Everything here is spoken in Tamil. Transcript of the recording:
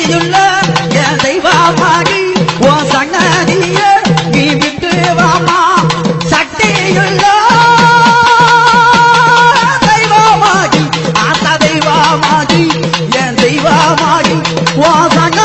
சக்தியுள்ள என் தெய்வமாகி ஓ சன்னதிய நீ விட்டு வாமா சக்தியுள்ள தெய்வமாகி ஆத்த தெய்வமாகி என் தெய்வமாகி ஓ சன்ன